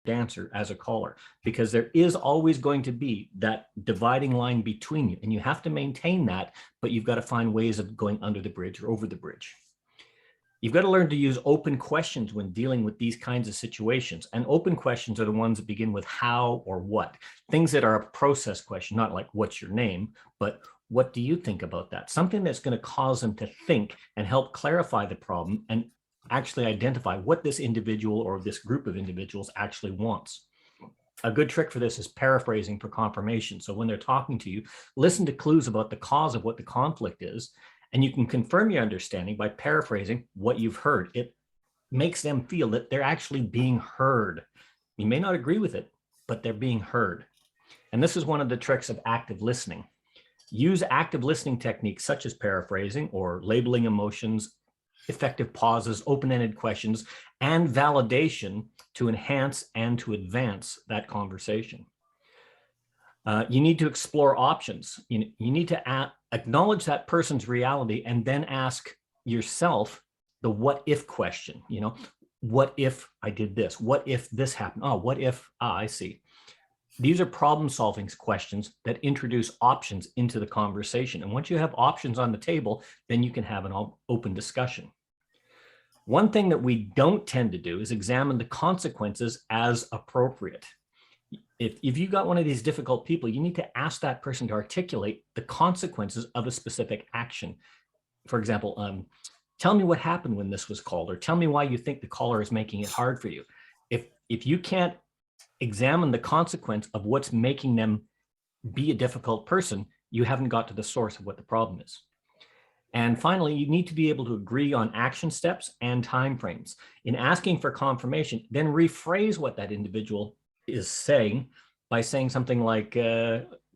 dancer as a caller, because there is always going to be that dividing line between you, and you have to maintain that, but you've got to find ways of going under the bridge or over the bridge. You've got to learn to use open questions when dealing with these kinds of situations. And open questions are the ones that begin with how or what. Things that are a process question, not like what's your name, but what do you think about that? Something that's going to cause them to think and help clarify the problem and actually identify what this individual or this group of individuals actually wants. A good trick for this is paraphrasing for confirmation. So when they're talking to you, listen to clues about the cause of what the conflict is, and you can confirm your understanding by paraphrasing what you've heard. It makes them feel that they're actually being heard. You may not agree with it, but they're being heard. And this is one of the tricks of active listening. Use active listening techniques such as paraphrasing or labeling emotions, effective pauses, open-ended questions, and validation to enhance and to advance that conversation. You need to explore options. You need to acknowledge that person's reality and then ask yourself the what if question. What if I did this? What if this happened? Oh, what if, I see. These are problem-solving questions that introduce options into the conversation. And once you have options on the table, then you can have an open discussion. One thing that we don't tend to do is examine the consequences as appropriate. If you got one of these difficult people, you need to ask that person to articulate the consequences of a specific action. For example, tell me what happened when this was called, or tell me why you think the caller is making it hard for you. If you can't examine the consequence of what's making them be a difficult person, you haven't got to the source of what the problem is. And finally, you need to be able to agree on action steps and timeframes. In asking for confirmation, then rephrase what that individual is saying by saying something like,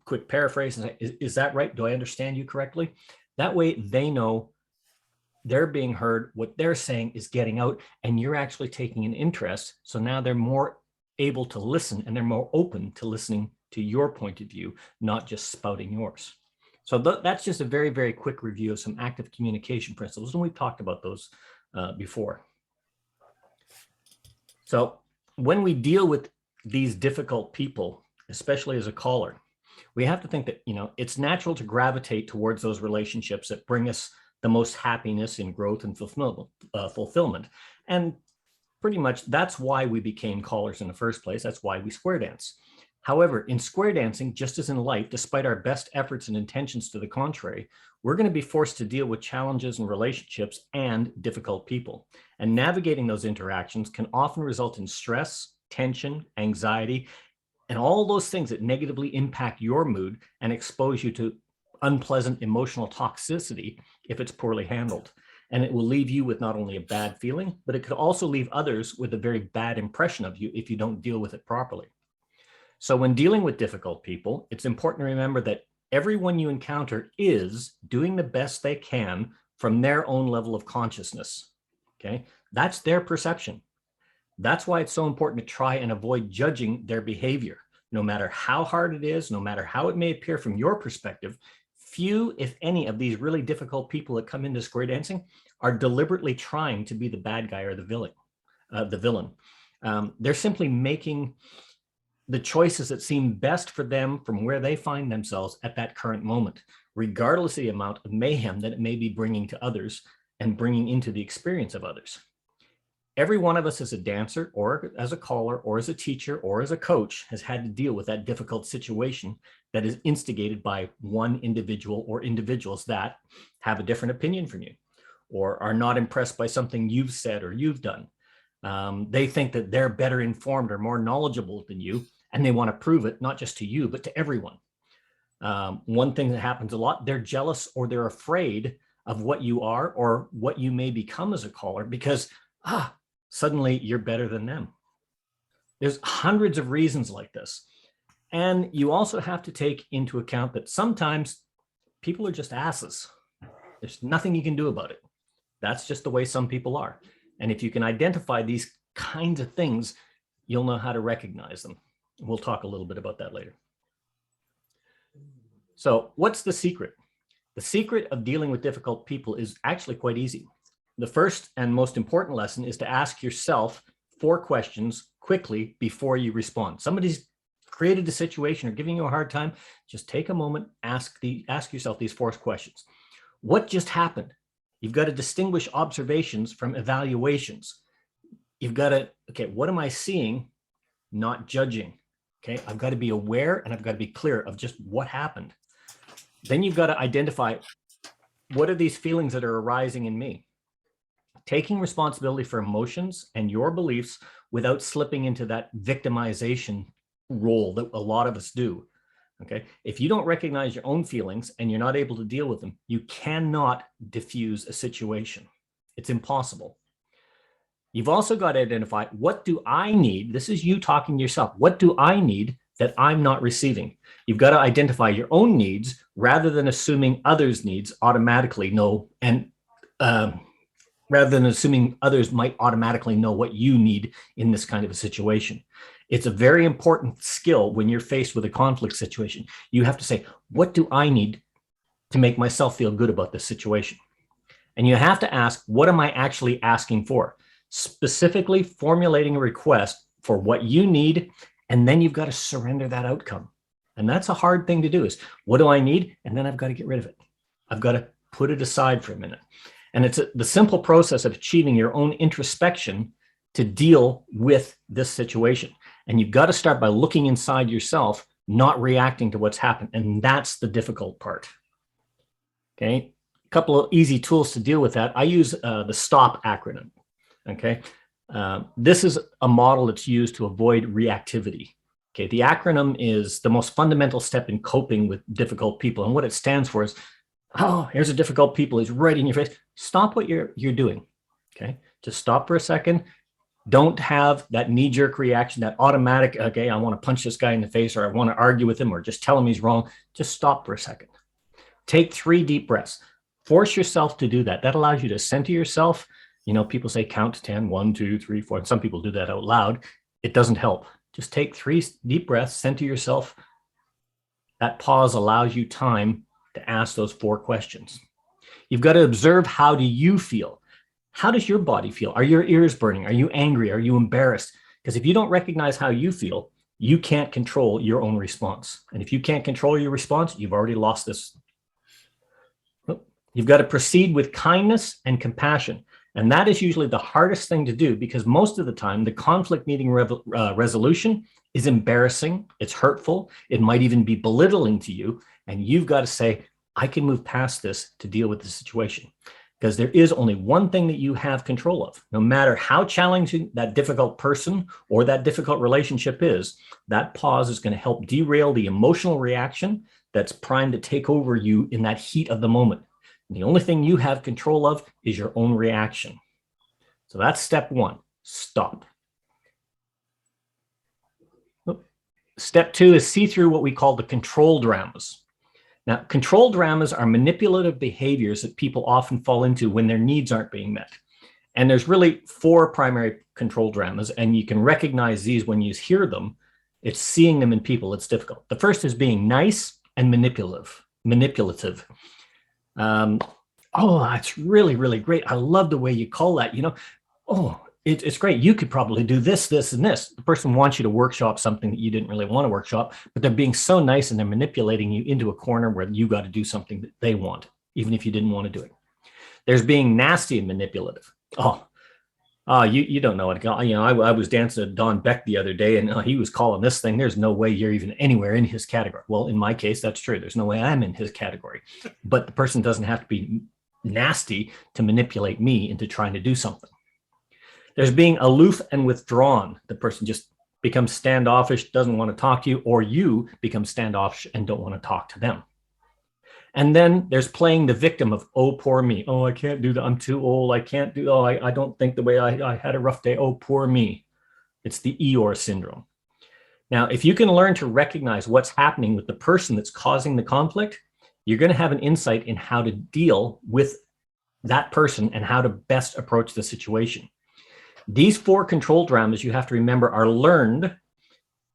quick paraphrase, is that right? Do I understand you correctly? That way they know they're being heard, what they're saying is getting out, and you're actually taking an interest. So now they're more able to listen, and they're more open to listening to your point of view, not just spouting yours. So that's just a very, very quick review of some active communication principles, and we've talked about those before. So when we deal with these difficult people, especially as a caller, we have to think that, it's natural to gravitate towards those relationships that bring us the most happiness in growth and fulfillment. And pretty much that's why we became callers in the first place. That's why we square dance. However, in square dancing, just as in life, despite our best efforts and intentions to the contrary, we're going to be forced to deal with challenges in relationships and difficult people. And navigating those interactions can often result in stress, tension, anxiety, and all those things that negatively impact your mood and expose you to unpleasant emotional toxicity if it's poorly handled. And it will leave you with not only a bad feeling, but it could also leave others with a very bad impression of you if you don't deal with it properly. So when dealing with difficult people, it's important to remember that everyone you encounter is doing the best they can from their own level of consciousness. Okay, that's their perception. That's why it's so important to try and avoid judging their behavior. No matter how hard it is, no matter how it may appear from your perspective, few, if any, of these really difficult people that come into square dancing are deliberately trying to be the bad guy or the villain. They're simply making the choices that seem best for them from where they find themselves at that current moment, regardless of the amount of mayhem that it may be bringing to others and bringing into the experience of others. Every one of us as a dancer or as a caller or as a teacher or as a coach has had to deal with that difficult situation that is instigated by one individual or individuals that have a different opinion from you or are not impressed by something you've said or you've done. They think that they're better informed or more knowledgeable than you, and they want to prove it not just to you, but to everyone. One thing that happens a lot, they're jealous or they're afraid of what you are or what you may become as a caller because, suddenly you're better than them. There's hundreds of reasons like this. And you also have to take into account that sometimes people are just asses. There's nothing you can do about it. That's just the way some people are. And if you can identify these kinds of things, you'll know how to recognize them. We'll talk a little bit about that later. So what's the secret? The secret of dealing with difficult people is actually quite easy. The first and most important lesson is to ask yourself 4 questions quickly before you respond. Somebody's created a situation or giving you a hard time. Just take a moment, ask yourself these 4 questions. What just happened? You've got to distinguish observations from evaluations. You've got to, okay, what am I seeing? Not judging. Okay, I've got to be aware and I've got to be clear of just what happened. Then you've got to identify, what are these feelings that are arising in me? Taking responsibility for emotions and your beliefs without slipping into that victimization role that a lot of us do. Okay, if you don't recognize your own feelings and you're not able to deal with them, you cannot diffuse a situation. It's impossible. You've also got to identify, what do I need? This is you talking to yourself. What do I need that I'm not receiving? You've got to identify your own needs rather than assuming others' needs automatically know, and rather than assuming others might automatically know what you need in this kind of a situation. It's a very important skill when you're faced with a conflict situation. You have to say, what do I need to make myself feel good about this situation? And you have to ask, what am I actually asking for? Specifically formulating a request for what you need, and then you've got to surrender that outcome. And that's a hard thing to do, is what do I need? And then I've got to get rid of it. I've got to put it aside for a minute. And it's the simple process of achieving your own introspection to deal with this situation. And you've got to start by looking inside yourself, not reacting to what's happened. And that's the difficult part. Okay. A couple of easy tools to deal with that. I use the STOP acronym. Okay. This is a model that's used to avoid reactivity. Okay. The acronym is the most fundamental step in coping with difficult people. And what it stands for is, oh, here's a difficult people. He's right in your face. Stop what you're doing. Okay. Just stop for a second. Don't have that knee-jerk reaction, that automatic, okay, I want to punch this guy in the face, or I want to argue with him, or just tell him he's wrong. Just stop for a second. Take 3 deep breaths. Force yourself to do that. That allows you to center yourself. You know, people say count to 10, 1, 2, 3, 4. And some people do that out loud. It doesn't help. Just take 3 deep breaths, center yourself. That pause allows you time to ask those 4 questions. You've got to observe, how do you feel? How does your body feel? Are your ears burning? Are you angry? Are you embarrassed? Because if you don't recognize how you feel, you can't control your own response. And if you can't control your response, you've already lost this. You've got to proceed with kindness and compassion. And that is usually the hardest thing to do, because most of the time the conflict needing resolution is embarrassing. It's hurtful. It might even be belittling to you. And you've got to say, I can move past this to deal with the situation. Because there is only one thing that you have control of. No matter how challenging that difficult person or that difficult relationship is, that pause is going to help derail the emotional reaction that's primed to take over you in that heat of the moment. And the only thing you have control of is your own reaction. So that's step 1, stop. Step 2 is see through what we call the control dramas. Now, control dramas are manipulative behaviors that people often fall into when their needs aren't being met. And there's really 4 primary control dramas, and you can recognize these when you hear them. It's seeing them in people that's difficult. The first is being nice and manipulative. Oh, that's really, really great. I love the way you call that. You know, oh, it's great. You could probably do this, this, and this. The person wants you to workshop something that you didn't really want to workshop, but they're being so nice and they're manipulating you into a corner where you got to do something that they want, even if you didn't want to do it. There's being nasty and manipulative. You don't know it. You know, I was dancing at Don Beck the other day, and he was calling this thing. There's no way you're even anywhere in his category. Well, in my case, that's true. There's no way I'm in his category. But the person doesn't have to be nasty to manipulate me into trying to do something. There's being aloof and withdrawn. The person just becomes standoffish, doesn't want to talk to you, or you become standoffish and don't want to talk to them. And then there's playing the victim of, oh, poor me. Oh, I can't do that. I'm too old. I can't do, oh, I don't think the way I had a rough day. Oh, poor me. It's the Eeyore syndrome. Now, if you can learn to recognize what's happening with the person that's causing the conflict, you're going to have an insight in how to deal with that person and how to best approach the situation. These 4 control dramas, you have to remember, are learned,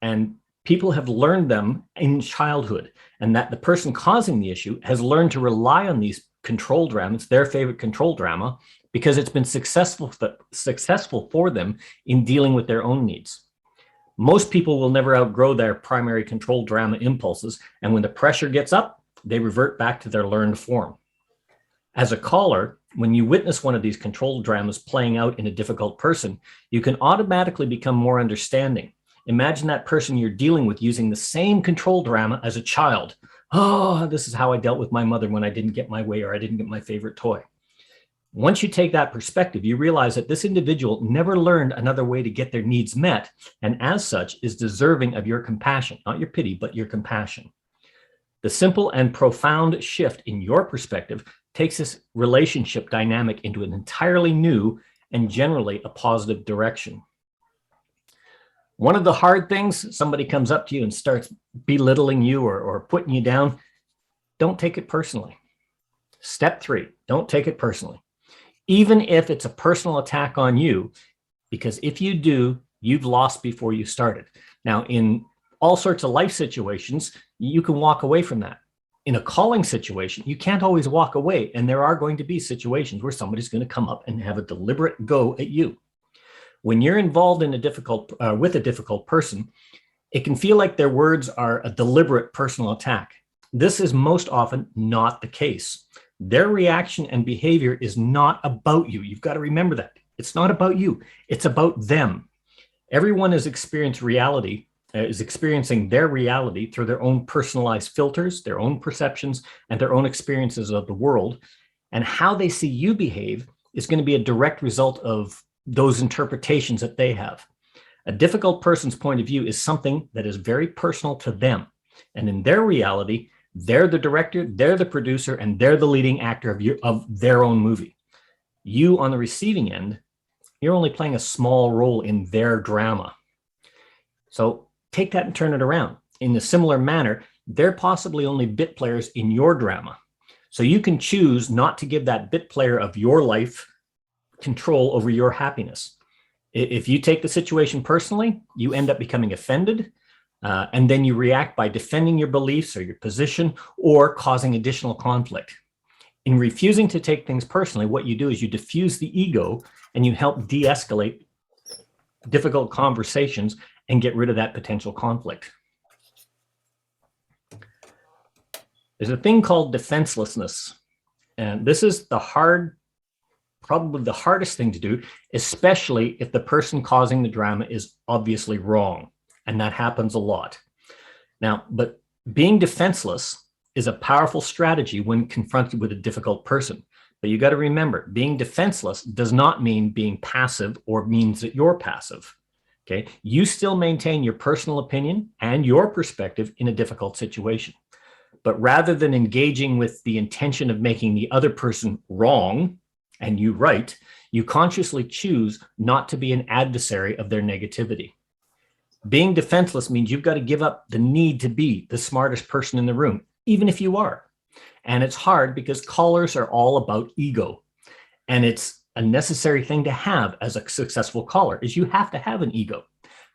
and people have learned them in childhood, and that the person causing the issue has learned to rely on these control dramas, their favorite control drama, because it's been successful for them in dealing with their own needs. Most people will never outgrow their primary control drama impulses, and when the pressure gets up, they revert back to their learned form. As a caller, when you witness one of these control dramas playing out in a difficult person, you can automatically become more understanding. Imagine that person you're dealing with using the same control drama as a child. Oh, this is how I dealt with my mother when I didn't get my way or I didn't get my favorite toy. Once you take that perspective, you realize that this individual never learned another way to get their needs met, and as such is deserving of your compassion, not your pity, but your compassion. The simple and profound shift in your perspective takes this relationship dynamic into an entirely new and generally a positive direction. One of the hard things, somebody comes up to you and starts belittling you or putting you down, don't take it personally. Step 3, don't take it personally. Even if it's a personal attack on you, because if you do, you've lost before you started. Now, in all sorts of life situations, you can walk away from that. In a calling situation, you can't always walk away, and there are going to be situations where somebody's going to come up and have a deliberate go at you. When you're involved in with a difficult person, it can feel like their words are a deliberate personal attack. This is most often not the case. Their reaction and behavior is not about you. You've got to remember that. It's not about you. It's about them. Everyone is experiencing their reality through their own personalized filters, their own perceptions, and their own experiences of the world. And how they see you behave is going to be a direct result of those interpretations that they have. A difficult person's point of view is something that is very personal to them. And in their reality, they're the director, they're the producer, and they're the leading actor of their own movie. You, on the receiving end, you're only playing a small role in their drama. So take that and turn it around. In a similar manner, they're possibly only bit players in your drama. So you can choose not to give that bit player of your life control over your happiness. If you take the situation personally, you end up becoming offended, and then you react by defending your beliefs or your position or causing additional conflict. In refusing to take things personally, what you do is you diffuse the ego and you help de-escalate difficult conversations and get rid of that potential conflict. There's a thing called defenselessness, and this is probably the hardest thing to do, especially if the person causing the drama is obviously wrong. And that happens a lot. Now, but being defenseless is a powerful strategy when confronted with a difficult person. But you got to remember, being defenseless does not mean being passive or means that you're passive. Okay, you still maintain your personal opinion and your perspective in a difficult situation. But rather than engaging with the intention of making the other person wrong and you right, you consciously choose not to be an adversary of their negativity. Being defenseless means you've got to give up the need to be the smartest person in the room, even if you are. And it's hard because callers are all about ego. And it's a necessary thing to have as a successful caller, is you have to have an ego.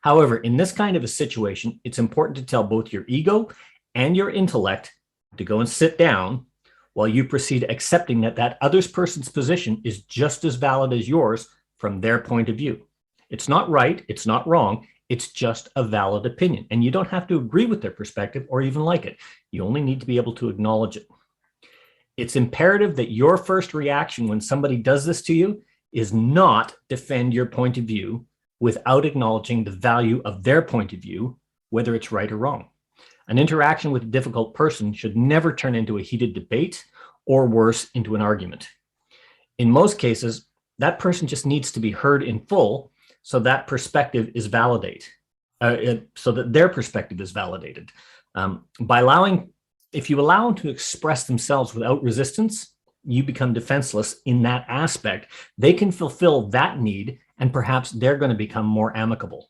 However, in this kind of a situation, it's important to tell both your ego and your intellect to go and sit down while you proceed accepting that that other person's position is just as valid as yours from their point of view. It's not right, it's not wrong, it's just a valid opinion. And you don't have to agree with their perspective or even like it. You only need to be able to acknowledge it. It's imperative that your first reaction when somebody does this to you is not defend your point of view without acknowledging the value of their point of view, whether it's right or wrong. An interaction with a difficult person should never turn into a heated debate or worse, into an argument. In most cases, that person just needs to be heard in full so that perspective is validated, so that their perspective is validated. If you allow them to express themselves without resistance, you become defenseless in that aspect. They can fulfill that need, and perhaps they're going to become more amicable.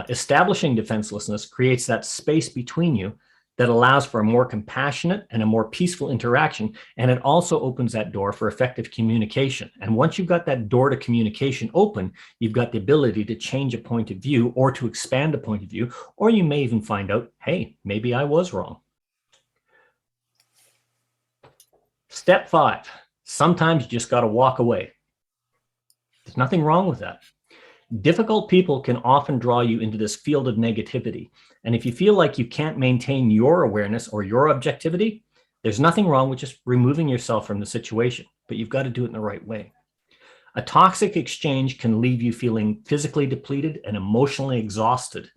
Establishing defenselessness creates that space between you that allows for a more compassionate and a more peaceful interaction. And it also opens that door for effective communication. And once you've got that door to communication open, you've got the ability to change a point of view or to expand a point of view, or you may even find out, hey, maybe I was wrong. Step 5, sometimes you just got to walk away. There's nothing wrong with that. Difficult people can often draw you into this field of negativity. And if you feel like you can't maintain your awareness or your objectivity, there's nothing wrong with just removing yourself from the situation, but you've got to do it in the right way. A toxic exchange can leave you feeling physically depleted and emotionally exhausted.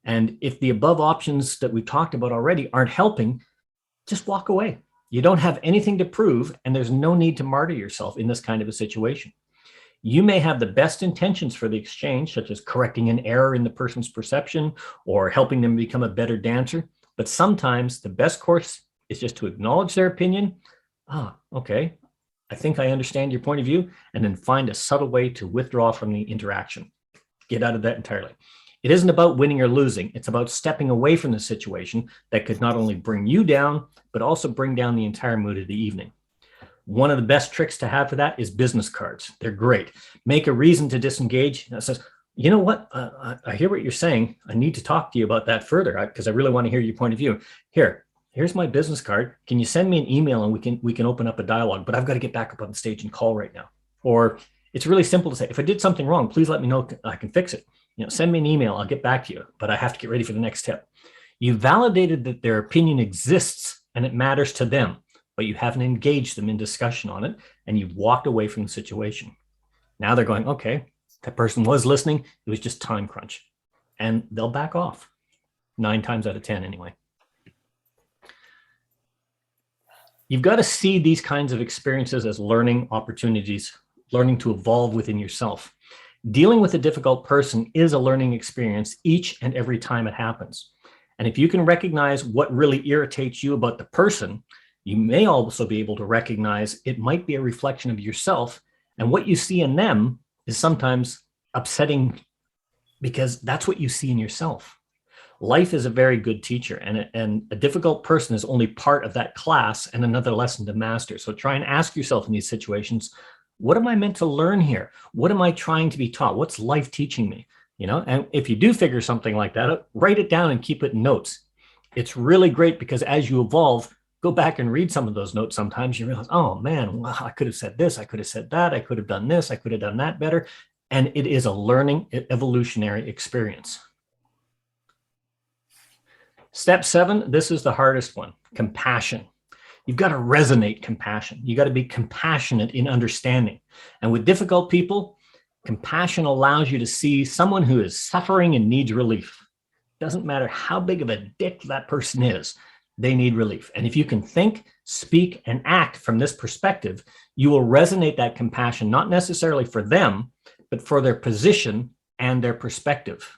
And if the above options that we talked about already aren't helping, just walk away. You don't have anything to prove, and there's no need to martyr yourself in this kind of a situation. You may have the best intentions for the exchange, such as correcting an error in the person's perception or helping them become a better dancer. But sometimes the best course is just to acknowledge their opinion. Okay, I think I understand your point of view, and then find a subtle way to withdraw from the interaction. Get out of that entirely. It isn't about winning or losing. It's about stepping away from the situation that could not only bring you down, but also bring down the entire mood of the evening. One of the best tricks to have for that is business cards. They're great. Make a reason to disengage. That says, you know what? I hear what you're saying. I need to talk to you about that further because I really want to hear your point of view. Here's my business card. Can you send me an email and we can open up a dialogue, but I've got to get back up on the stage and call right now. Or it's really simple to say, if I did something wrong, please let me know. I can fix it. Send me an email. I'll get back to you, but I have to get ready for the next step. You validated that their opinion exists and it matters to them, but you haven't engaged them in discussion on it, and you've walked away from the situation. Now they're going, okay, that person was listening. It was just time crunch. And they'll back off 9 times out of 10 anyway. You've got to see these kinds of experiences as learning opportunities, learning to evolve within yourself. Dealing with a difficult person is a learning experience each and every time it happens. And if you can recognize what really irritates you about the person, you may also be able to recognize it might be a reflection of yourself, and what you see in them is sometimes upsetting because that's what you see in yourself. Life is a very good teacher, and a difficult person is only part of that class and another lesson to master. So try and ask yourself in these situations, what am I meant to learn here? What am I trying to be taught? What's life teaching me? And if you do figure something like that out, write it down and keep it in notes. It's really great because as you evolve, go back and read some of those notes. Sometimes you realize, oh man, well, I could have said this, I could have said that, I could have done this, I could have done that better. And it is a learning, evolutionary experience. Step 7, this is the hardest one, compassion. You've got to resonate compassion. You got to be compassionate in understanding. And with difficult people, compassion allows you to see someone who is suffering and needs relief. Doesn't matter how big of a dick that person is, they need relief. And if you can think, speak, and act from this perspective, you will resonate that compassion, not necessarily for them, but for their position and their perspective.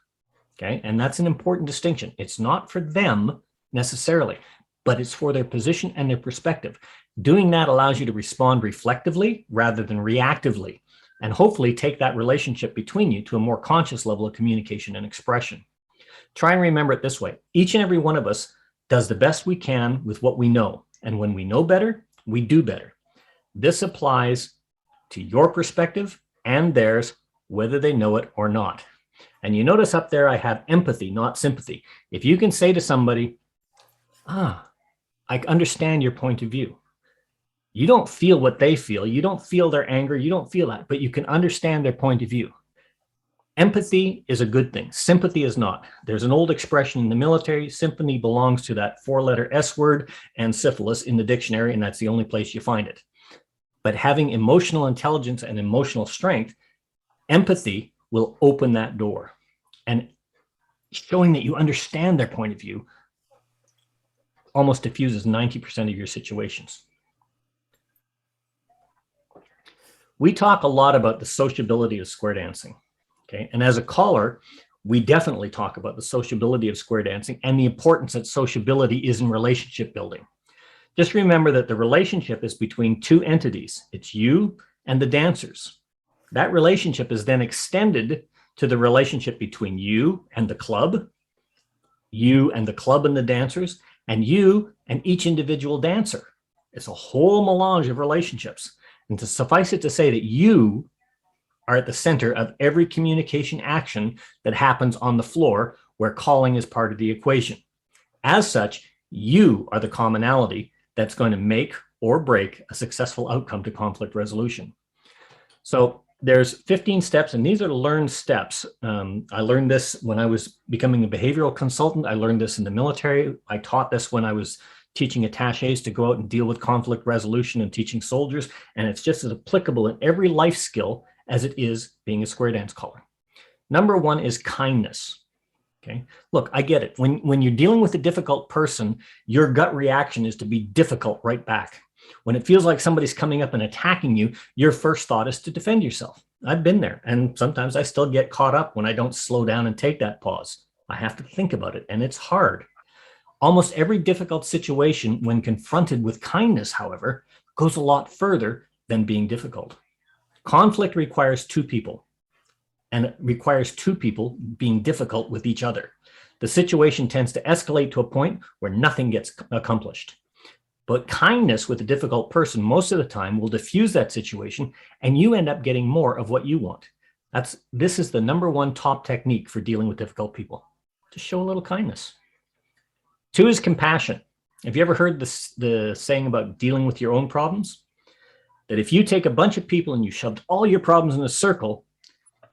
Okay, and that's an important distinction. It's not for them necessarily, but it's for their position and their perspective. Doing that allows you to respond reflectively rather than reactively, and hopefully take that relationship between you to a more conscious level of communication and expression. Try and remember it this way. Each and every one of us does the best we can with what we know. And when we know better, we do better. This applies to your perspective and theirs, whether they know it or not. And you notice up there, I have empathy, not sympathy. If you can say to somebody, I understand your point of view. You don't feel what they feel. You don't feel their anger. You don't feel that, but you can understand their point of view. Empathy is a good thing. Sympathy is not. There's an old expression in the military, sympathy belongs to that 4-letter S word and syphilis in the dictionary, and that's the only place you find it. But having emotional intelligence and emotional strength, empathy will open that door. And showing that you understand their point of view almost diffuses 90% of your situations. We talk a lot about the sociability of square dancing. Okay, and as a caller, we definitely talk about the sociability of square dancing and the importance that sociability is in relationship building. Just remember that the relationship is between two entities. It's you and the dancers. That relationship is then extended to the relationship between you and the club, you and the club and the dancers, and you and each individual dancer. It's a whole melange of relationships. And to suffice it to say that you are at the center of every communication action that happens on the floor where calling is part of the equation. As such, you are the commonality that's going to make or break a successful outcome to conflict resolution. So There's 15 steps, and these are learned steps. I learned this when I was becoming a behavioral consultant. I learned this in the military. I taught this when I was teaching attaches to go out and deal with conflict resolution and teaching soldiers. And it's just as applicable in every life skill as it is being a square dance caller. Number one is kindness. Okay. Look, I get it. When you're dealing with a difficult person, your gut reaction is to be difficult right back. When it feels like somebody's coming up and attacking you, your first thought is to defend yourself. I've been there, and sometimes I still get caught up when I don't slow down and take that pause. I have to think about it, and it's hard. Almost every difficult situation, when confronted with kindness, however, goes a lot further than being difficult. Conflict requires two people, and it requires two people being difficult with each other. The situation tends to escalate to a point where nothing gets accomplished. But kindness with a difficult person most of the time will diffuse that situation, and you end up getting more of what you want. This is the number one top technique for dealing with difficult people. Just show a little kindness. 2 is compassion. Have you ever heard the saying about dealing with your own problems? That if you take a bunch of people and you shoved all your problems in a circle,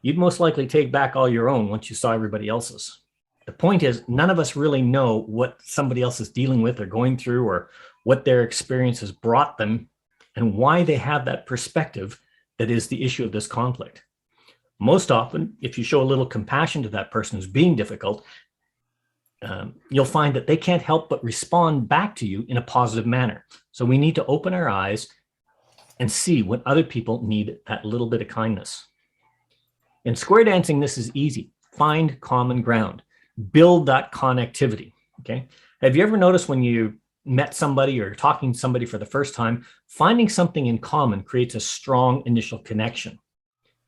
you'd most likely take back all your own once you saw everybody else's. The point is, none of us really know what somebody else is dealing with or going through, or what their experience has brought them, and why they have that perspective that is the issue of this conflict. Most often, if you show a little compassion to that person who's being difficult, you'll find that they can't help but respond back to you in a positive manner. So we need to open our eyes and see when other people need that little bit of kindness. In square dancing, this is easy. Find common ground. Build that connectivity. Okay. Have you ever noticed when you met somebody or talking to somebody for the first time, finding something in common creates a strong initial connection?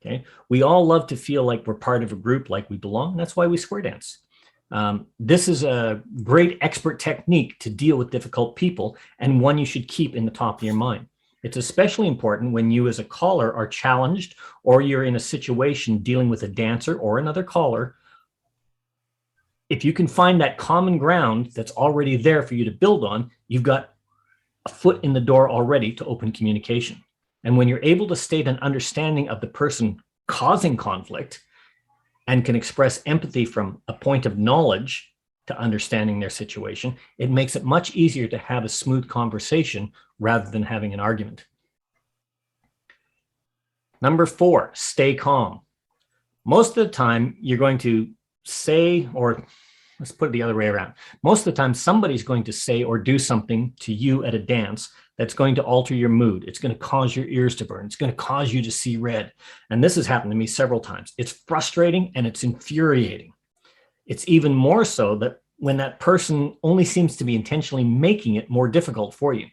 Okay. We all love to feel like we're part of a group, like we belong. That's why we square dance. This is a great expert technique to deal with difficult people, and one you should keep in the top of your mind. It's especially important when you as a caller are challenged, or you're in a situation dealing with a dancer or another caller. If you can find that common ground that's already there for you to build on, you've got a foot in the door already to open communication. And when you're able to state an understanding of the person causing conflict and can express empathy from a point of knowledge to understanding their situation, it makes it much easier to have a smooth conversation rather than having an argument. Number 4, stay calm. Most of the time, you're going to say, or let's put it the other way around. Most of the time, somebody's going to say or do something to you at a dance that's going to alter your mood. It's going to cause your ears to burn. It's going to cause you to see red. And this has happened to me several times. It's frustrating and it's infuriating. It's even more so that when that person only seems to be intentionally making it more difficult for you.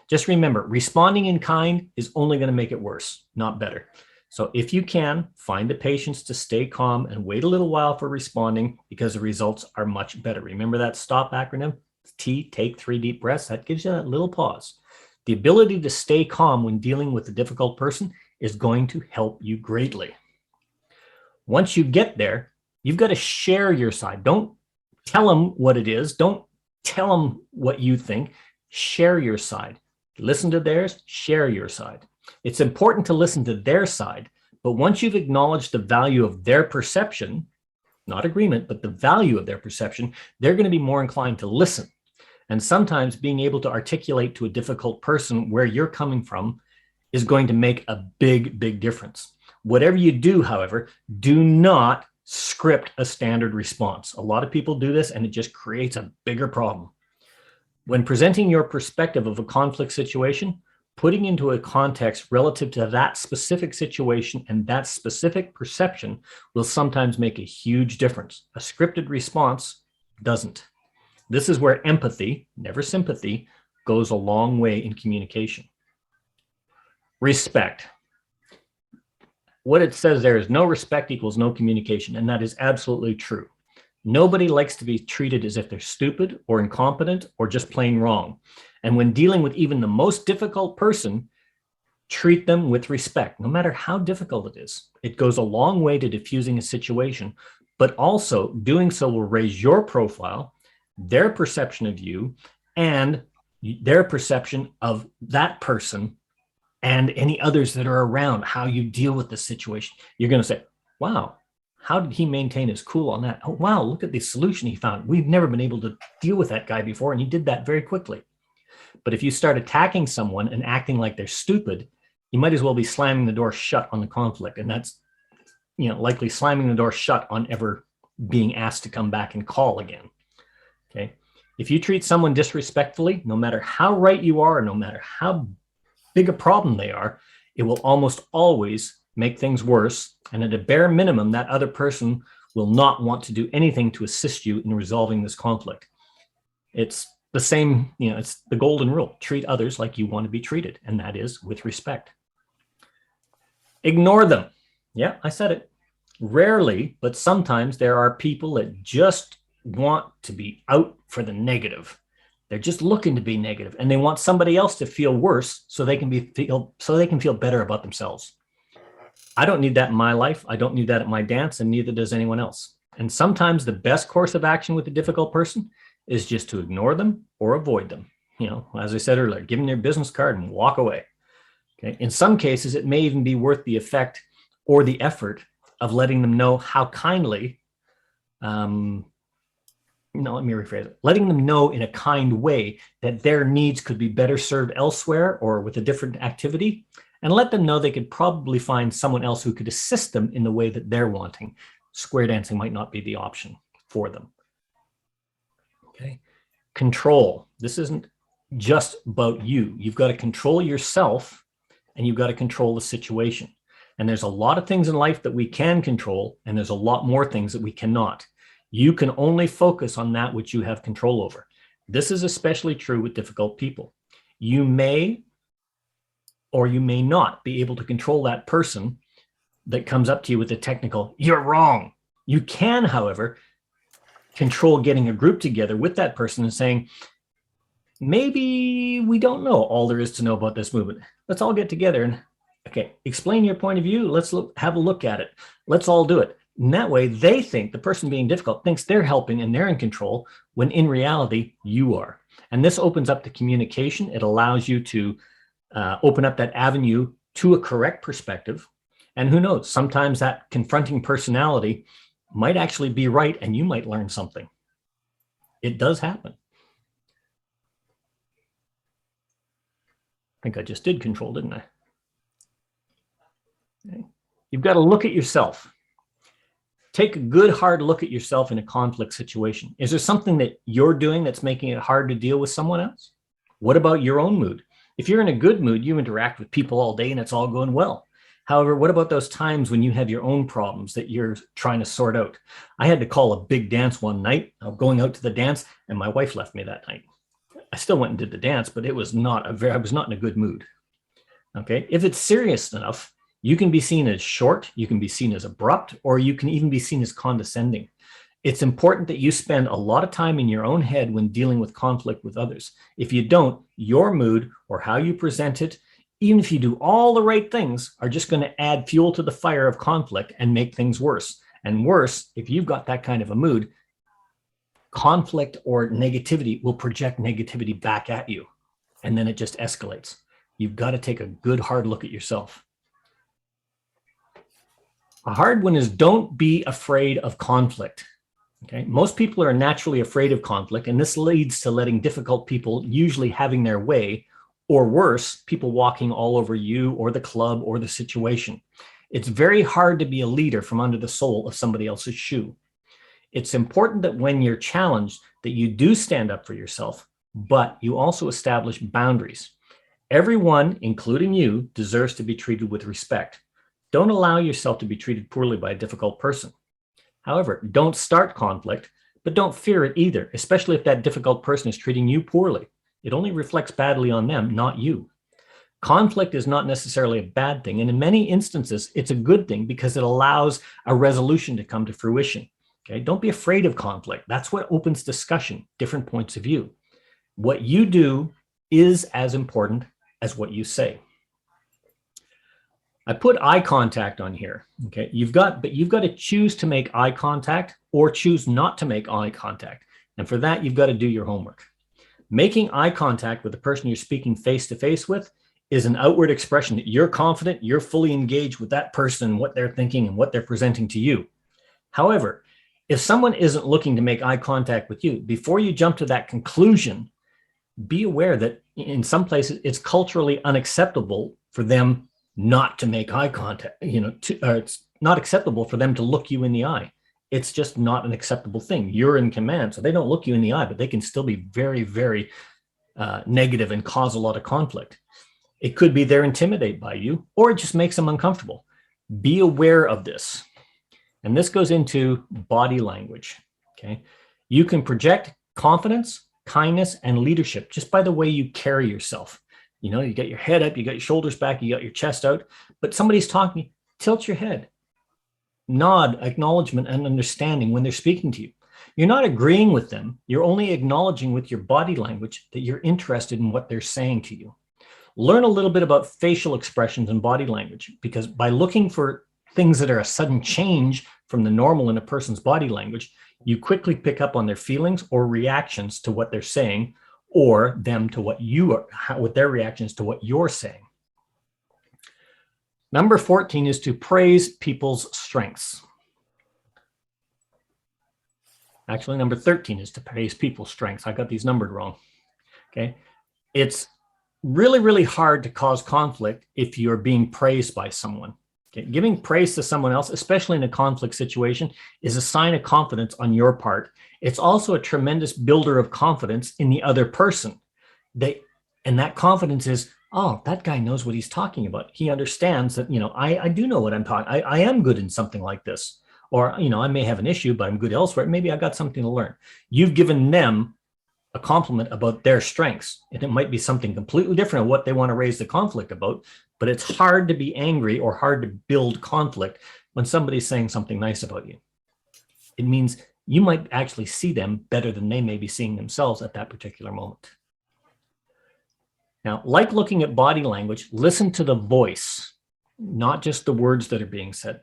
Just remember, responding in kind is only going to make it worse, not better. So if you can, find the patience to stay calm and wait a little while for responding, because the results are much better. Remember that STOP acronym? T, take 3 deep breaths. That gives you that little pause. The ability to stay calm when dealing with a difficult person is going to help you greatly. Once you get there, you've got to share your side. Don't tell them what it is. Don't tell them what you think. Share your side. Listen to theirs, share your side. It's important to listen to their side, but once you've acknowledged the value of their perception, not agreement, but the value of their perception, they're going to be more inclined to listen. And sometimes being able to articulate to a difficult person where you're coming from is going to make a big, big difference. Whatever you do, however, do not script a standard response. A lot of people do this and it just creates a bigger problem. When presenting your perspective of a conflict situation, putting into a context relative to that specific situation and that specific perception will sometimes make a huge difference. A scripted response doesn't. This is where empathy, never sympathy, goes a long way in communication. Respect. What it says there is no respect equals no communication, and that is absolutely true. Nobody likes to be treated as if they're stupid or incompetent or just plain wrong. And when dealing with even the most difficult person, treat them with respect, no matter how difficult it is. It goes a long way to diffusing a situation, but also doing so will raise your profile, their perception of you, and their perception of that person and any others that are around, how you deal with the situation. You're going to say, wow, how did he maintain his cool on that? Oh, wow, look at the solution he found. We've never been able to deal with that guy before, and he did that very quickly. But if you start attacking someone and acting like they're stupid, you might as well be slamming the door shut on the conflict. And that's, likely slamming the door shut on ever being asked to come back and call again. Okay. If you treat someone disrespectfully, no matter how right you are, no matter how big a problem they are, it will almost always make things worse. And at a bare minimum, that other person will not want to do anything to assist you in resolving this conflict. It's the same, it's the golden rule. Treat others like you want to be treated, and that is with respect. Ignore them. Yeah, I said it. Rarely, but sometimes there are people that just want to be out for the negative. They're just looking to be negative, and they want somebody else to feel worse so they can feel better about themselves. I don't need that in my life. I don't need that at my dance, and neither does anyone else. And sometimes the best course of action with a difficult person is just to ignore them or avoid them. As I said earlier, give them their business card and walk away. Okay. In some cases, it may even be worth the effect or the effort of letting them know how kindly, let me rephrase it, letting them know in a kind way that their needs could be better served elsewhere or with a different activity, and let them know they could probably find someone else who could assist them in the way that they're wanting. Square dancing might not be the option for them. Okay. Control. This isn't just about you. You've got to control yourself, and you've got to control the situation. And there's a lot of things in life that we can control, and there's a lot more things that we cannot. You can only focus on that which you have control over. This is especially true with difficult people. You may or you may not be able to control that person that comes up to you with a technical, "You're wrong." You can, however, control getting a group together with that person and saying, maybe we don't know all there is to know about this movement. Let's all get together and, okay, explain your point of view. Let's have a look at it. Let's all do it. And that way they think, the person being difficult thinks they're helping and they're in control, when in reality you are. And this opens up the communication. It allows you to open up that avenue to a correct perspective. And who knows, sometimes that confronting personality might actually be right, and you might learn something. It does happen. I think I just did control, didn't I? Okay. You've got to look at yourself. Take a good hard look at yourself in a conflict situation. Is there something that you're doing that's making it hard to deal with someone else? What about your own mood? If you're in a good mood, you interact with people all day and it's all going well. However, what about those times when you have your own problems that you're trying to sort out? I had to call a big dance one night. I was going out to the dance and my wife left me that night. I still went and did the dance, but I was not in a good mood. Okay. If it's serious enough, you can be seen as short, you can be seen as abrupt, or you can even be seen as condescending. It's important that you spend a lot of time in your own head when dealing with conflict with others. If you don't, your mood or how you present it, even if you do all the right things, are just going to add fuel to the fire of conflict and make things worse. And worse, if you've got that kind of a mood, conflict or negativity will project negativity back at you. And then it just escalates. You've got to take a good hard look at yourself. A hard one is don't be afraid of conflict. Okay, most people are naturally afraid of conflict, and this leads to letting difficult people usually having their way, or worse, people walking all over you or the club or the situation. It's very hard to be a leader from under the sole of somebody else's shoe. It's important that when you're challenged, that you do stand up for yourself, but you also establish boundaries. Everyone, including you, deserves to be treated with respect. Don't allow yourself to be treated poorly by a difficult person. However, don't start conflict, but don't fear it either, especially if that difficult person is treating you poorly. It only reflects badly on them, not you. Conflict is not necessarily a bad thing, and in many instances, it's a good thing because it allows a resolution to come to fruition. Okay? Don't be afraid of conflict. That's what opens discussion, different points of view. What you do is as important as what you say. I put eye contact on here. Okay, you've got to choose to make eye contact or choose not to make eye contact. And for that, you've got to do your homework. Making eye contact with the person you're speaking face to face with is an outward expression that you're confident, you're fully engaged with that person and what they're thinking and what they're presenting to you. However, if someone isn't looking to make eye contact with you, before you jump to that conclusion, be aware that in some places it's culturally unacceptable for them not to make eye contact, it's not acceptable for them to look you in the eye. It's just not an acceptable thing. You're in command, so they don't look you in the eye, but they can still be very, very negative and cause a lot of conflict. It could be they're intimidated by you, or it just makes them uncomfortable. Be aware of this. And this goes into body language, okay? You can project confidence, kindness, and leadership just by the way you carry yourself. You know, you got your head up, you got your shoulders back, you got your chest out, but somebody's talking, tilt your head. Nod, acknowledgement, and understanding when they're speaking to you. You're not agreeing with them. You're only acknowledging with your body language that you're interested in what they're saying to you. Learn a little bit about facial expressions and body language, because by looking for things that are a sudden change from the normal in a person's body language, you quickly pick up on their feelings or reactions to what they're saying, or them to what you are, with their reactions to what you're saying. Number 14 is to praise people's strengths. Actually, number 13 is to praise people's strengths. I got these numbered wrong. Okay. It's really, really hard to cause conflict if you're being praised by someone. Okay. Giving praise to someone else, especially in a conflict situation, is a sign of confidence on your part. It's also a tremendous builder of confidence in the other person. And that confidence is, oh, that guy knows what he's talking about. He understands that, I do know what I'm talking. I am good in something like this. Or, I may have an issue, but I'm good elsewhere. Maybe I got something to learn. You've given them a compliment about their strengths. And it might be something completely different of what they want to raise the conflict about, but it's hard to be angry or hard to build conflict when somebody's saying something nice about you. It means you might actually see them better than they may be seeing themselves at that particular moment. Now, like looking at body language, listen to the voice, not just the words that are being said.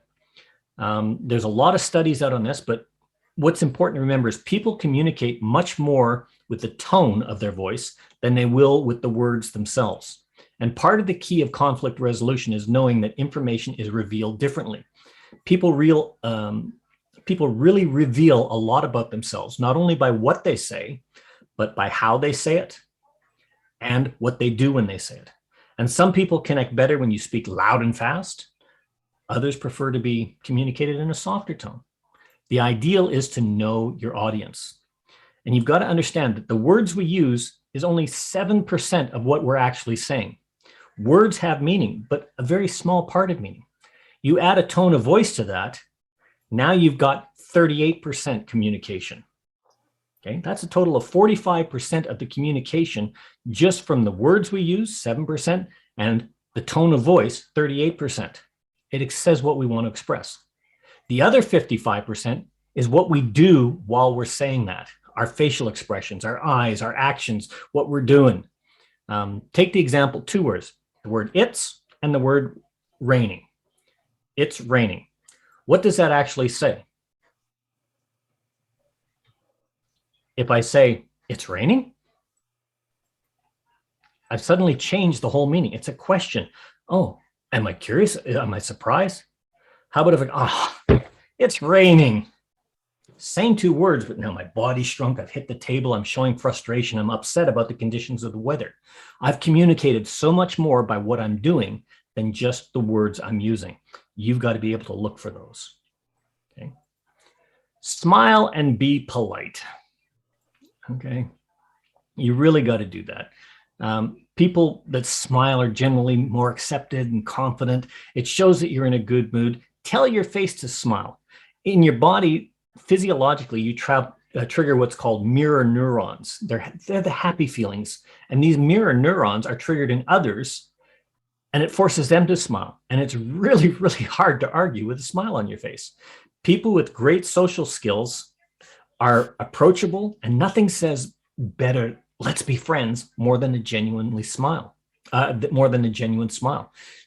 There's a lot of studies out on this, but what's important to remember is people communicate much more with the tone of their voice than they will with the words themselves. And part of the key of conflict resolution is knowing that information is revealed differently. People really reveal a lot about themselves, not only by what they say, but by how they say it and what they do when they say it. And some people connect better when you speak loud and fast. Others prefer to be communicated in a softer tone. The ideal is to know your audience. And you've got to understand that the words we use is only 7% of what we're actually saying. Words have meaning, but a very small part of meaning. You add a tone of voice to that, now you've got 38% communication. Okay, that's a total of 45% of the communication just from the words we use, 7%, and the tone of voice, 38%. It says what we want to express. The other 55% is what we do while we're saying that. Our facial expressions, our eyes, our actions, what we're doing. Take the example, 2 words, the word it's and the word raining. It's raining. What does that actually say? If I say it's raining, I've suddenly changed the whole meaning. It's a question. Oh, am I curious? Am I surprised? How about if it's raining? Same 2 words, but now my body's shrunk. I've hit the table. I'm showing frustration. I'm upset about the conditions of the weather. I've communicated so much more by what I'm doing than just the words I'm using. You've got to be able to look for those. Okay. Smile and be polite. Okay. You really got to do that. People that smile are generally more accepted and confident. It shows that you're in a good mood. Tell your face to smile. In your body, physiologically, you trigger what's called mirror neurons. They're the happy feelings. And these mirror neurons are triggered in others, and it forces them to smile. And it's really, really hard to argue with a smile on your face. People with great social skills are approachable, and nothing says better, let's be friends, more than a genuine smile.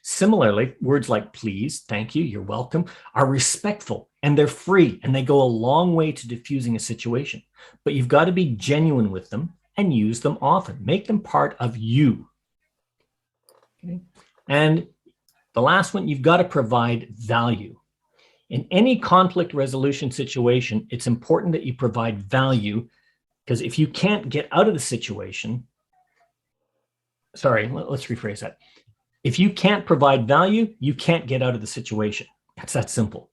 Similarly, words like please, thank you, you're welcome are respectful, and they're free, and they go a long way to diffusing a situation. But you've got to be genuine with them and use them often. Make them part of you. Okay. And the last one, you've got to provide value. In any conflict resolution situation, it's important that you provide value, because if you can't get out of the situation, let's rephrase that. If you can't provide value, you can't get out of the situation. It's that simple.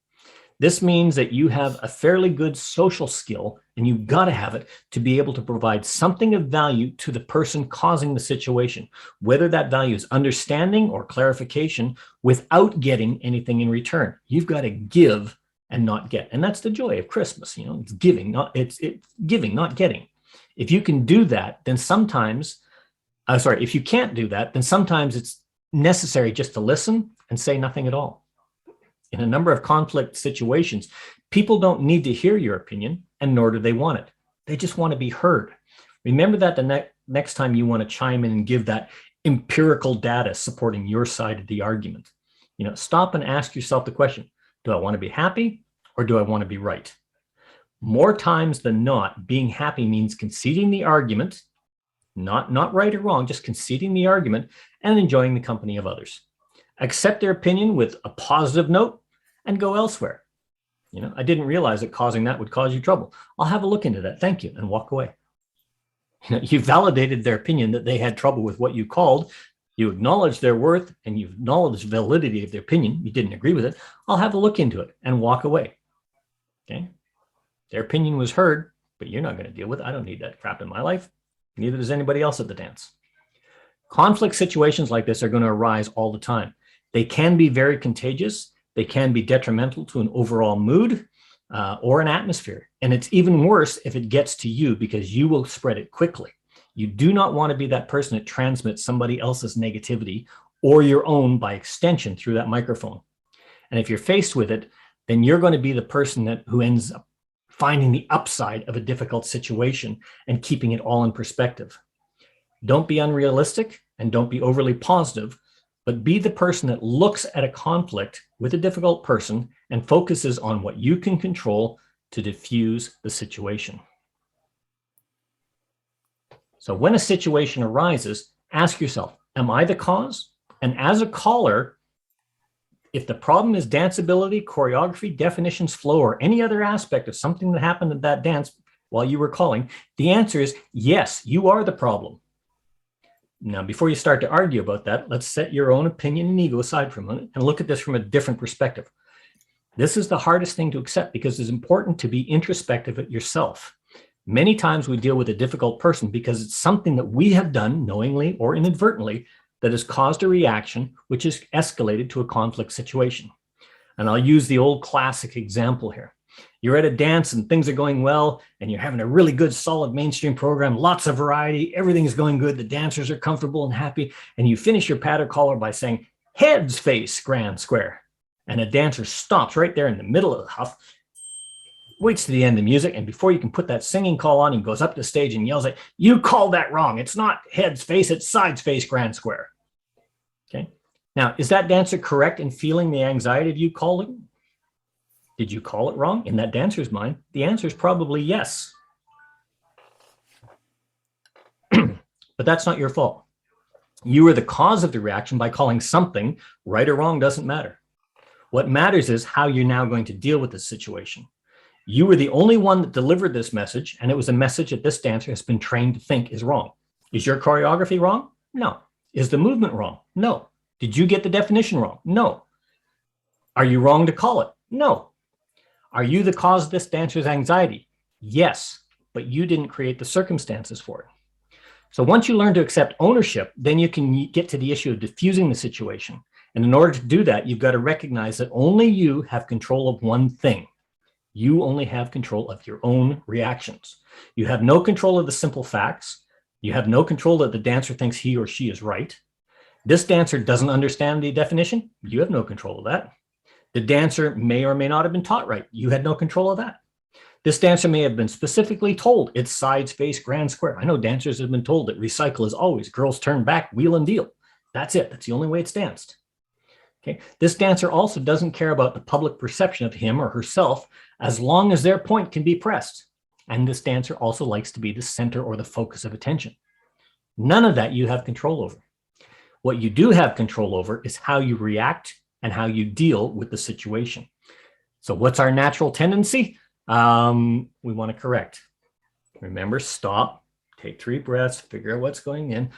This means that you have a fairly good social skill, and you've got to have it to be able to provide something of value to the person causing the situation, whether that value is understanding or clarification, without getting anything in return. You've got to give and not get. And that's the joy of Christmas. You know, it's giving, it's giving, not getting. If you can do that, then sometimes, if you can't do that, then sometimes it's necessary just to listen and say nothing at all. In a number of conflict situations, people don't need to hear your opinion, and nor do they want it. They just want to be heard. Remember that the next time you want to chime in and give that empirical data supporting your side of the argument. You know, stop and ask yourself the question, do I want to be happy or do I want to be right? More times than not, being happy means conceding the argument, not right or wrong, just conceding the argument and enjoying the company of others. Accept their opinion with a positive note and go elsewhere. You know, I didn't realize that causing that would cause you trouble. I'll have a look into that. Thank you. And walk away. You know, you validated their opinion that they had trouble with what you called. You acknowledged their worth and you acknowledged the validity of their opinion. You didn't agree with it. I'll have a look into it and walk away. Okay. Their opinion was heard, but you're not going to deal with it. I don't need that crap in my life. Neither does anybody else at the dance. Conflict situations like this are going to arise all the time. They can be very contagious. They can be detrimental to an overall mood or an atmosphere. And it's even worse if it gets to you, because you will spread it quickly. You do not want to be that person that transmits somebody else's negativity or your own by extension through that microphone. And if you're faced with it, then you're going to be the person who ends up finding the upside of a difficult situation and keeping it all in perspective. Don't be unrealistic and don't be overly positive, but be the person that looks at a conflict with a difficult person and focuses on what you can control to diffuse the situation. So when a situation arises, ask yourself, am I the cause? And as a caller, if the problem is danceability, choreography, definitions, flow, or any other aspect of something that happened at that dance while you were calling, the answer is yes, you are the problem. Now, before you start to argue about that, let's set your own opinion and ego aside for a minute and look at this from a different perspective. This is the hardest thing to accept because it's important to be introspective at yourself. Many times we deal with a difficult person because it's something that we have done knowingly or inadvertently that has caused a reaction which has escalated to a conflict situation. And I'll use the old classic example here. You're at a dance and things are going well and you're having a really good, solid mainstream program, lots of variety, everything's going good, the dancers are comfortable and happy, and you finish your patter caller by saying, heads face grand square. And a dancer stops right there in the middle of the huff, waits to the end of the music, and before you can put that singing call on, he goes up the stage and yells at you, called that wrong. It's not heads face, it's sides face grand square. Okay. Now, is that dancer correct in feeling the anxiety of you calling? Did you call it wrong? In that dancer's mind, the answer is probably yes. But that's not your fault. You were the cause of the reaction by calling something. Right or wrong doesn't matter. What matters is how you're now going to deal with this situation. You were the only one that delivered this message, and it was a message that this dancer has been trained to think is wrong. Is your choreography wrong? No. Is the movement wrong? No. Did you get the definition wrong? No. Are you wrong to call it? No. Are you the cause of this dancer's anxiety? Yes, but you didn't create the circumstances for it. So once you learn to accept ownership, then you can get to the issue of diffusing the situation. And in order to do that, you've got to recognize that only you have control of one thing. You only have control of your own reactions. You have no control of the simple facts. You have no control that the dancer thinks he or she is right. This dancer doesn't understand the definition. You have no control of that. The dancer may or may not have been taught right. You had no control of that. This dancer may have been specifically told it's sides, face, grand square. I know dancers have been told that recycle is always girls turn back, wheel and deal. That's it. That's the only way it's danced. Okay. This dancer also doesn't care about the public perception of him or herself as long as their point can be pressed. And this dancer also likes to be the center or the focus of attention. None of that you have control over. What you do have control over is how you react and how you deal with the situation. So what's our natural tendency? We want to correct. Remember, stop, take 3 breaths, figure out what's going in,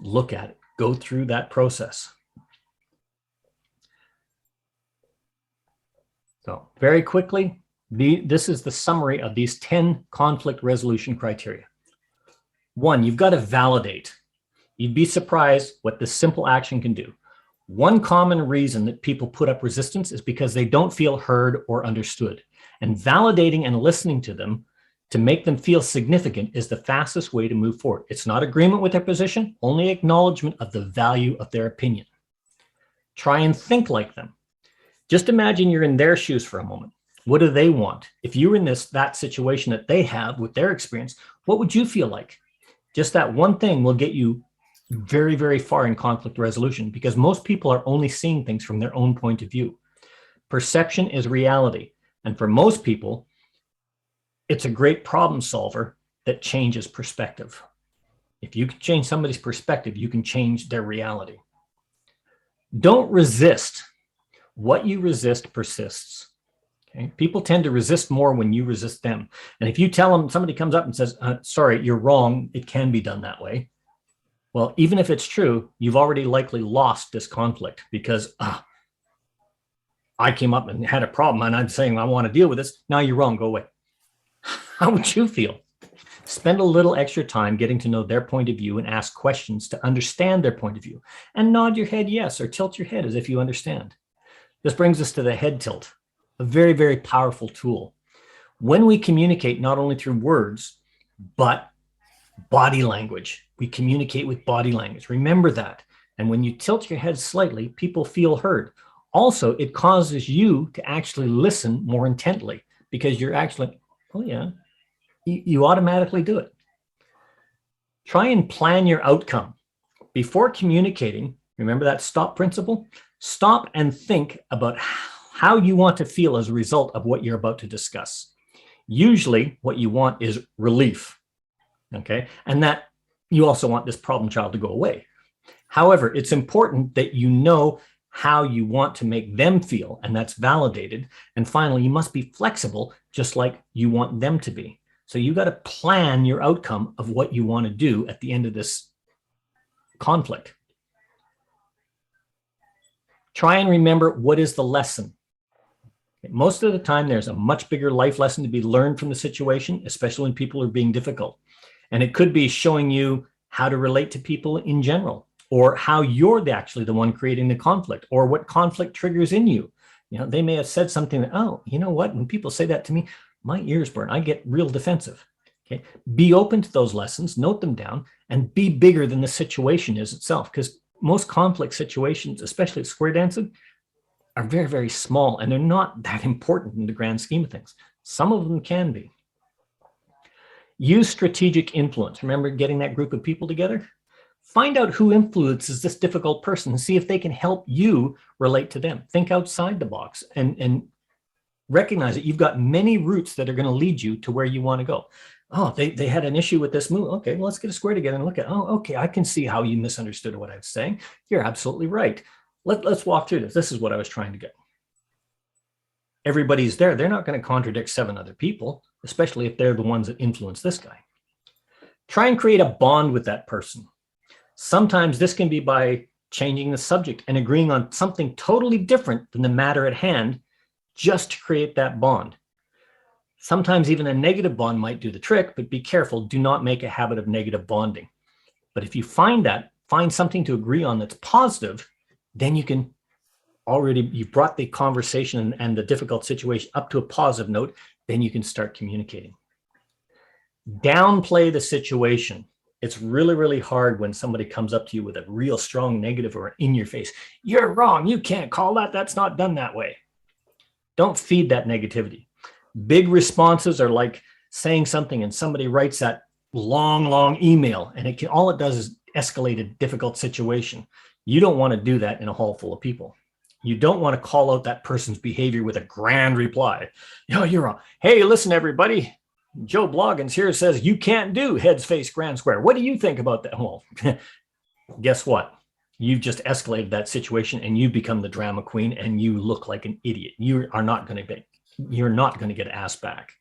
look at it, go through that process. So very quickly, this is the summary of these 10 conflict resolution criteria. 1, you've got to validate. You'd be surprised what this simple action can do. One common reason that people put up resistance is because they don't feel heard or understood. And validating and listening to them to make them feel significant is the fastest way to move forward. It's not agreement with their position, only acknowledgement of the value of their opinion. Try and think like them. Just imagine you're in their shoes for a moment. What do they want? If you were in that situation that they have with their experience, what would you feel like? Just that one thing will get you very, very far in conflict resolution, because most people are only seeing things from their own point of view. Perception is reality. And for most people, it's a great problem solver that changes perspective. If you can change somebody's perspective, you can change their reality. Don't resist. What you resist persists. Okay? People tend to resist more when you resist them. And if you tell them, somebody comes up and says, sorry, you're wrong, it can be done that way. Well, even if it's true, you've already likely lost this conflict, because I came up and had a problem and I'm saying I want to deal with this. Now you're wrong, go away. How would you feel? Spend a little extra time getting to know their point of view and ask questions to understand their point of view, and nod your head yes or tilt your head as if you understand. This brings us to the head tilt, a very, very powerful tool. When we communicate not only through words, but body language, we communicate with body language. Remember that. And when you tilt your head slightly, people feel heard. Also, it causes you to actually listen more intently, because you're actually, oh yeah, you automatically do it. Try and plan your outcome. Before communicating, remember that stop principle? Stop and think about how you want to feel as a result of what you're about to discuss. Usually what you want is relief, okay? And that you also want this problem child to go away. However, it's important that you know how you want to make them feel, and that's validated. And finally, you must be flexible, just like you want them to be. So you got to plan your outcome of what you want to do at the end of this conflict. Try and remember, what is the lesson? Most of the time, there's a much bigger life lesson to be learned from the situation, especially when people are being difficult. And it could be showing you how to relate to people in general, or how you're actually the one creating the conflict, or what conflict triggers in you. You know, they may have said something that, oh, you know what? When people say that to me, my ears burn. I get real defensive. Okay. Be open to those lessons, note them down, and be bigger than the situation is itself. Because most conflict situations, especially at square dancing, are very, very small, and they're not that important in the grand scheme of things. Some of them can be. Use strategic influence. Remember getting that group of people together? Find out who influences this difficult person and see if they can help you relate to them. Think outside the box and recognize that you've got many routes that are going to lead you to where you want to go. Oh, they had an issue with this move. Okay, well, let's get a square together and look at, oh, okay, I can see how you misunderstood what I was saying. You're absolutely right. Let's walk through this. This is what I was trying to get. Everybody's there. They're not going to contradict 7 other people, especially if they're the ones that influence this guy. Try and create a bond with that person. Sometimes this can be by changing the subject and agreeing on something totally different than the matter at hand, just to create that bond. Sometimes even a negative bond might do the trick, but be careful. Do not make a habit of negative bonding. But if you find something to agree on that's positive, then you can you've brought the conversation and the difficult situation up to a positive note, then you can start communicating. Downplay the situation. It's really, really hard when somebody comes up to you with a real strong negative or in your face. You're wrong. You can't call that. That's not done that way. Don't feed that negativity. Big responses are like saying something and somebody writes that long, long email, and all it does is escalate a difficult situation. You don't want to do that in a hall full of people. You don't want to call out that person's behavior with a grand reply. Oh, you're wrong. Hey, listen, everybody. Joe Bloggins here says you can't do heads, face, grand, square. What do you think about that? Well, guess what? you've just escalated that situation and you become the drama queen and you look like an idiot. You're not going to get asked back.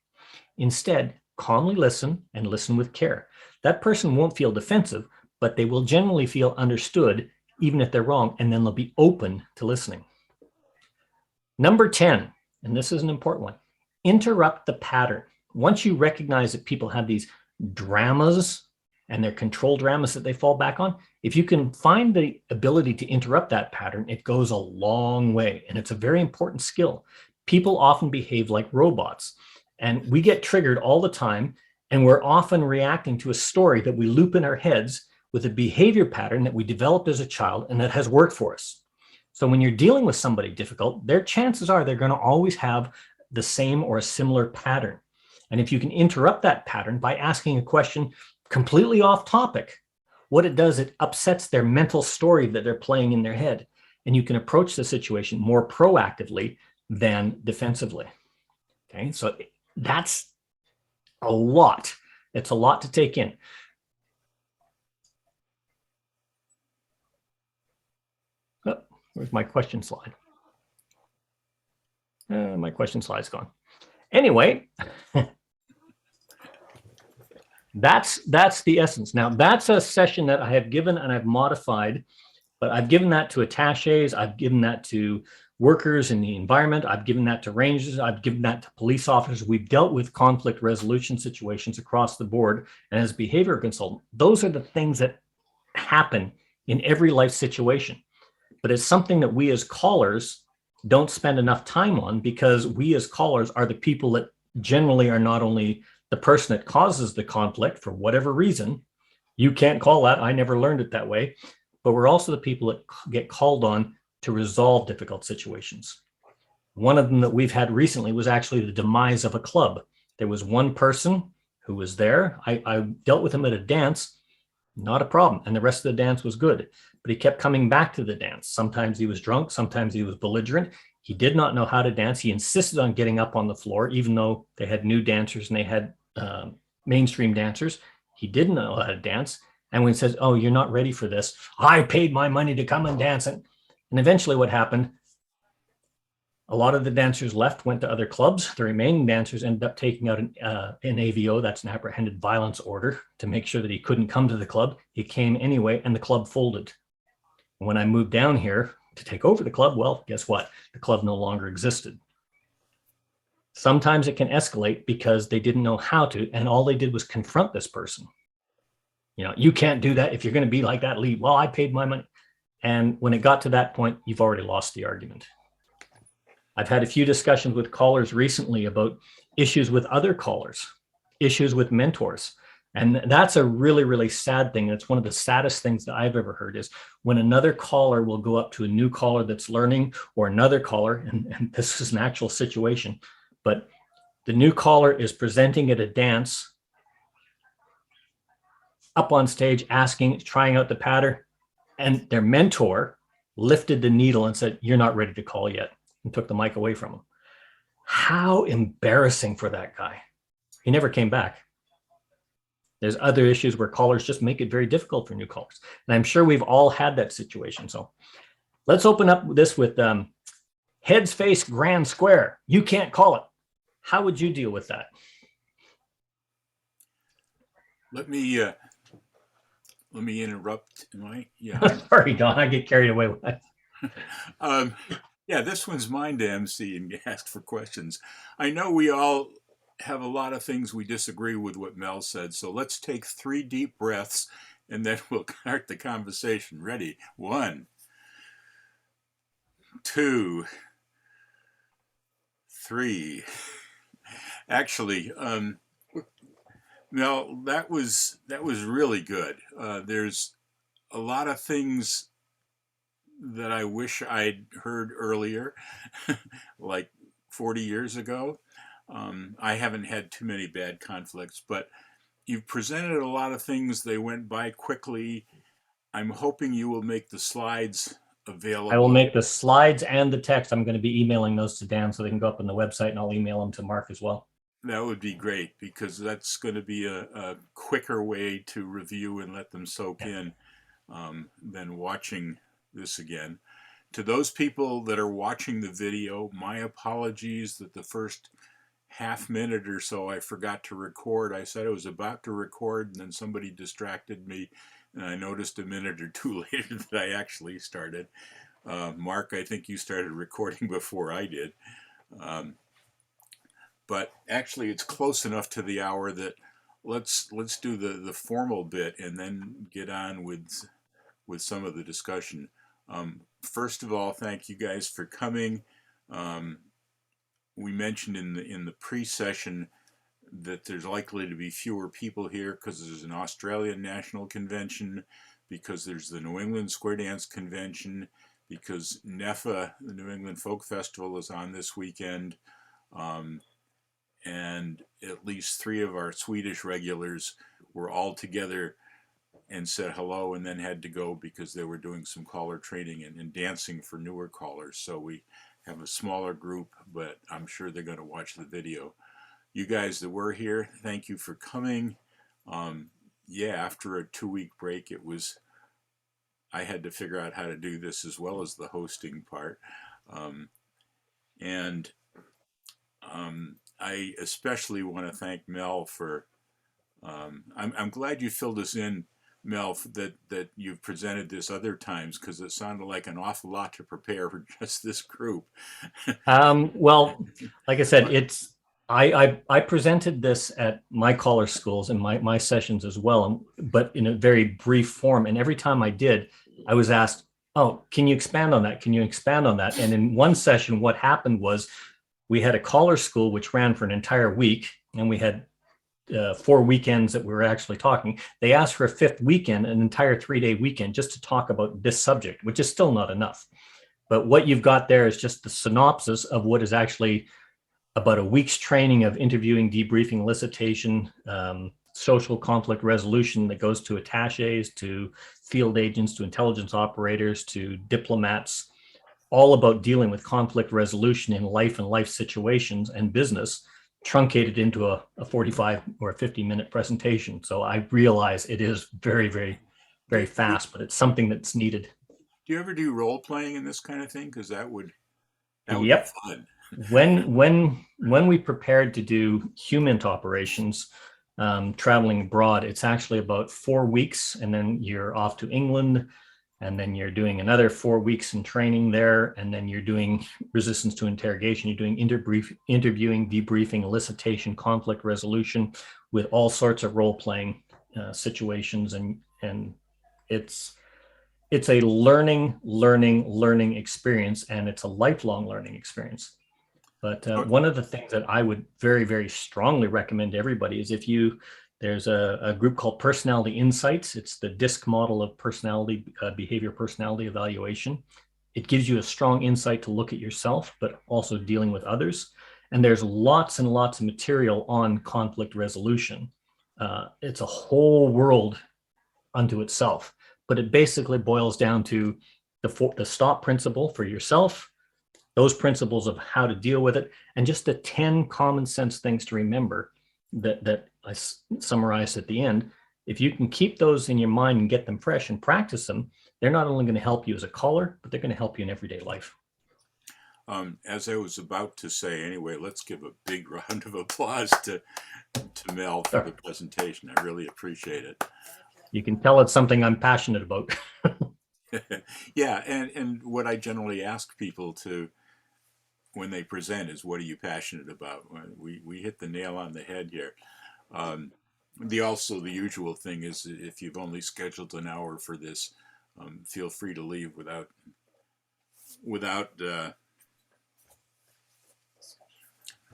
Instead, calmly listen and listen with care. That person won't feel defensive, but they will generally feel understood, even if they're wrong, and then they'll be open to listening. Number 10, and this is an important one, interrupt the pattern. Once you recognize that people have these dramas and their control dramas that they fall back on, if you can find the ability to interrupt that pattern, it goes a long way. And it's a very important skill. People often behave like robots, and we get triggered all the time. And we're often reacting to a story that we loop in our heads with a behavior pattern that we developed as a child and that has worked for us. So when you're dealing with somebody difficult, their chances are they're going to always have the same or a similar pattern. And if you can interrupt that pattern by asking a question completely off topic, what it does, it upsets their mental story that they're playing in their head. And you can approach the situation more proactively than defensively. Okay, so that's a lot. It's a lot to take in. Oh, where's my question slide? My question slide's gone. Anyway, that's the essence. Now, that's a session that I have given and I've modified, but I've given that to attaches. I've given that to workers in the environment. I've given that to rangers. I've given that to police officers. We've dealt with conflict resolution situations across the board. And as a behavior consultant, those are the things that happen in every life situation. But it's something that we as callers don't spend enough time on, because we as callers are the people that generally are not only the person that causes the conflict for whatever reason. You can't call that. I never learned it that way. But we're also the people that get called on to resolve difficult situations. One of them that we've had recently was actually the demise of a club. There was one person who was there. I dealt with him at a dance, not a problem. And the rest of the dance was good. But he kept coming back to the dance. Sometimes he was drunk. Sometimes he was belligerent. He did not know how to dance. He insisted on getting up on the floor, even though they had new dancers and they had mainstream dancers. He didn't know how to dance. And when he says, "Oh, you're not ready for this. I paid my money to come and dance." And eventually what happened, a lot of the dancers left, went to other clubs. The remaining dancers ended up taking out an AVO, that's an apprehended violence order, to make sure that he couldn't come to the club. He came anyway, and the club folded. When I moved down here to take over the club, well, guess what? The club no longer existed. Sometimes it can escalate because they didn't know how to, and all they did was confront this person. You know, you can't do that. If you're going to be like that, leave. Well, I paid my money. And when it got to that point, you've already lost the argument. I've had a few discussions with callers recently about issues with other callers, issues with mentors. And that's a really, really sad thing. It's one of the saddest things that I've ever heard, is when another caller will go up to a new caller that's learning, or another caller, and this is an actual situation, but the new caller is presenting at a dance, up on stage, asking, trying out the pattern, and their mentor lifted the needle and said, "You're not ready to call yet," and took the mic away from him. How embarrassing for that guy. He never came back. There's other issues where callers just make it very difficult for new callers. And I'm sure we've all had that situation. So let's open up this with heads, face, grand square. You can't call it. How would you deal with that? Let me interrupt. Am I? Yeah. Sorry, Don, I get carried away with that. Yeah, this one's mine to MC and ask for questions. I know we all have a lot of things we disagree with what Mel said, so let's take 3 deep breaths and then we'll start the conversation. Ready? 1, 2, 3. Actually, Mel, that was really good. There's a lot of things that I wish I'd heard earlier, like 40 years ago. I haven't had too many bad conflicts, but you've presented a lot of things. They went by quickly. I'm hoping you will make the slides available. I will make the slides and the text. I'm going to be emailing those to Dan so they can go up on the website, and I'll email them to Mark as well. That would be great, because that's going to be a quicker way to review and let them soak in than watching this again. To those people that are watching the video, my apologies that the first half minute or so I forgot to record. I said I was about to record, and then somebody distracted me, and I noticed a minute or two later that I actually started. Mark, I think you started recording before I did. But actually, it's close enough to the hour that let's do the formal bit and then get on with some of the discussion. First of all, thank you guys for coming. We mentioned in the pre-session that there's likely to be fewer people here because there's an Australian National Convention, because there's the New England Square Dance Convention, because NEFA, the New England Folk Festival, is on this weekend. And at least 3 of our Swedish regulars were all together and said hello, and then had to go because they were doing some caller training and dancing for newer callers. So we have a smaller group, but I'm sure they're going to watch the video. You guys that were here, thank you for coming. Yeah, after a 2-week break, I had to figure out how to do this as well as the hosting part. I especially want to thank Mel for, I'm glad you filled us in, Mel, that you've presented this other times, because it sounded like an awful lot to prepare for just this group. Well, like I said, I presented this at my caller schools and my sessions as well, but in a very brief form. And every time I did, I was asked, "Oh, can you expand on that? Can you expand on that?" And in one session, what happened was we had a caller school which ran for an entire week, and we had 4 weekends that we were actually talking. They asked for a 5th weekend, an entire 3-day weekend, just to talk about this subject, which is still not enough. But what you've got there is just the synopsis of what is actually about a week's training of interviewing, debriefing, elicitation, social conflict resolution that goes to attaches, to field agents, to intelligence operators, to diplomats, all about dealing with conflict resolution in life and life situations and business, truncated into a 45 or a 50-minute presentation. So I realize it is very, very, very fast, but it's something that's needed. Do you ever do role playing in this kind of thing? Because that would be fun. When we prepared to do HUMINT operations, traveling abroad, it's actually about 4 weeks, and then you're off to England, and then you're doing another 4 weeks in training there, and then you're doing resistance to interrogation. You're doing interviewing, debriefing, elicitation, conflict resolution, with all sorts of role-playing situations, and it's a learning experience, and it's a lifelong learning experience. But one of the things that I would very, very strongly recommend to everybody is there's a group called Personality Insights. It's the DISC model of personality, behavior personality evaluation. It gives you a strong insight to look at yourself, but also dealing with others. And there's lots and lots of material on conflict resolution. It's a whole world unto itself, but it basically boils down to the STOP principle for yourself, those principles of how to deal with it, and just the 10 common sense things to remember that I summarized at the end. If you can keep those in your mind and get them fresh and practice them, they're not only going to help you as a caller, but they're going to help you in everyday life. As I was about to say, anyway, let's give a big round of applause to Mel for the presentation. I really appreciate it. You can tell it's something I'm passionate about. Yeah, and what I generally ask people to, when they present, is, what are you passionate about? We hit the nail on the head here. The usual thing is, if you've only scheduled an hour for this, feel free to leave without